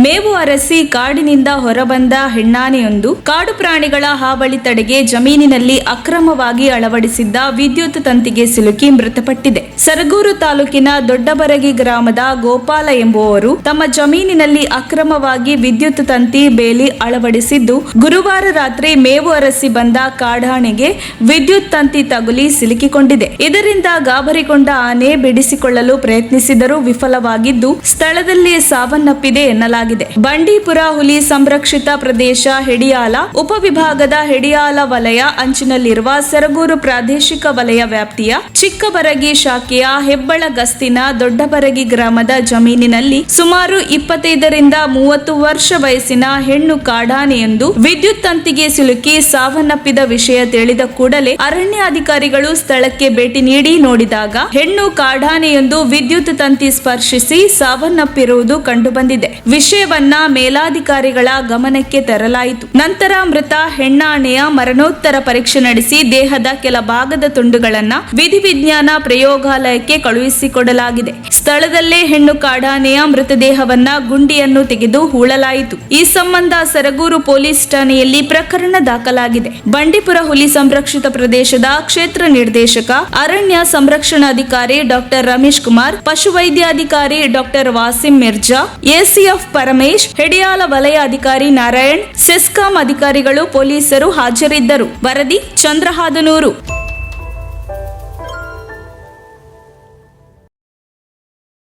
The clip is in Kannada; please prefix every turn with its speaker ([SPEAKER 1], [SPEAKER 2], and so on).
[SPEAKER 1] ಮೇವು ಅರಸಿ ಕಾಡಿನಿಂದ ಹೊರಬಂದ ಹೆಣ್ಣಾನೆಯೊಂದು ಕಾಡು ಪ್ರಾಣಿಗಳ ಹಾವಳಿ ತಡೆಗೆ ಜಮೀನಿನಲ್ಲಿ ಅಕ್ರಮವಾಗಿ ಅಳವಡಿಸಿದ್ದ ವಿದ್ಯುತ್ ತಂತಿಗೆ ಸಿಲುಕಿ ಮೃತಪಟ್ಟಿದೆ. ಸರಗೂರು ತಾಲೂಕಿನ ದೊಡ್ಡಬರಗಿ ಗ್ರಾಮದ ಗೋಪಾಲ ಎಂಬುವವರು ತಮ್ಮ ಜಮೀನಿನಲ್ಲಿ ಅಕ್ರಮವಾಗಿ ವಿದ್ಯುತ್ ತಂತಿ ಬೇಲಿ ಅಳವಡಿಸಿದ್ದು, ಗುರುವಾರ ರಾತ್ರಿ ಮೇವು ಅರಸಿ ಬಂದ ಕಾಡಾನೆಗೆ ವಿದ್ಯುತ್ ತಂತಿ ತಗುಲಿ ಸಿಲುಕಿಕೊಂಡಿದೆ. ಇದರಿಂದ ಗಾಬರಿಗೊಂಡ ಆನೆ ಬಿಡಿಸಿಕೊಳ್ಳಲು ಪ್ರಯತ್ನಿಸಿದರೂ ವಿಫಲವಾಗಿದ್ದು, ಸ್ಥಳದಲ್ಲಿ ಸಾವನ್ನಪ್ಪಿದೆ ಎನ್ನಲಾಗಿದೆ. ಬಂಡೀಪುರ ಹುಲಿ ಸಂರಕ್ಷಿತ ಪ್ರದೇಶ ಹೆಡಿಯಾಲ ಉಪವಿಭಾಗದ ಹೆಡಿಯಾಲ ವಲಯ ಅಂಚಿನಲ್ಲಿರುವ ಸರಗೂರು ಪ್ರಾದೇಶಿಕ ವಲಯ ವ್ಯಾಪ್ತಿಯ ಚಿಕ್ಕಬರಗಿ ಶಾಖೆಯ ಹೆಬ್ಬಳ ಗಸ್ತಿನ ದೊಡ್ಡಬರಗಿ ಗ್ರಾಮದ ಜಮೀನಿನಲ್ಲಿ ಸುಮಾರು 25ರಿಂದ 30 ವರ್ಷ ವಯಸ್ಸಿನ ಹೆಣ್ಣು ಕಾಡಾನೆಯೊಂದು ವಿದ್ಯುತ್ ತಂತಿಗೆ ಸಿಲುಕಿ ಸಾವನ್ನಪ್ಪಿದ ವಿಷಯ ತಿಳಿದ ಕೂಡಲೇ ಅರಣ್ಯಾಧಿಕಾರಿಗಳು ಸ್ಥಳಕ್ಕೆ ಭೇಟಿ ನೀಡಿ ನೋಡಿದಾಗ ಹೆಣ್ಣು ಕಾಡಾನೆಯೊಂದು ವಿದ್ಯುತ್ ತಂತಿ ಸ್ಪರ್ಶಿಸಿ ಸಾವನ್ನಪ್ಪಿರುವುದು ಕಂಡುಬಂದಿದೆ. ವಿಷಯವನ್ನ ಮೇಲಾಧಿಕಾರಿಗಳ ಗಮನಕ್ಕೆ ತರಲಾಯಿತು. ನಂತರ ಮೃತ ಹೆಣ್ಣಾನೆಯ ಮರಣೋತ್ತರ ಪರೀಕ್ಷೆ ನಡೆಸಿ ದೇಹದ ಕೆಲ ಭಾಗದ ತುಂಡುಗಳನ್ನ ವಿಧಿವಿಜ್ಞಾನ ಪ್ರಯೋಗಾಲಯಕ್ಕೆ ಕಳುಹಿಸಿಕೊಡಲಾಗಿದೆ. ಸ್ಥಳದಲ್ಲೇ ಹೆಣ್ಣು ಕಾಡಾನೆಯ ಮೃತದೇಹವನ್ನ ಗುಂಡಿಯನ್ನು ತೆಗೆದು ಹೂಳಲಾಯಿತು. ಈ ಸಂಬಂಧ ಸರಗೂರು ಪೊಲೀಸ್ ಠಾಣೆಯಲ್ಲಿ ಪ್ರಕರಣ ದಾಖಲಾಗಿದೆ. ಬಂಡೀಪುರ ಹುಲಿ ಸಂರಕ್ಷಿತ ಪ್ರದೇಶದ ಕ್ಷೇತ್ರ ನಿರ್ದೇಶಕ ಅರಣ್ಯ ಸಂರಕ್ಷಣಾಧಿಕಾರಿ ಡಾಕ್ಟರ್ ರಮೇಶ್ ಕುಮಾರ್, ಪಶುವೈದ್ಯಾಧಿಕಾರಿ ಡಾಕ್ಟರ್ ವಾಸಿಂ ಮಿರ್ಜಾ, ಎಸಿಎಫ್ ಪರಮೇಶ್, ಹೆಡಿಯಾಲ ವಲಯ ಅಧಿಕಾರಿ ನಾರಾಯಣ್, ಸೆಸ್ಕಾಂ ಅಧಿಕಾರಿಗಳು, ಪೊಲೀಸರು ಹಾಜರಿದ್ದರು. ವರದಿ ಚಂದ್ರಹಾದನೂರು.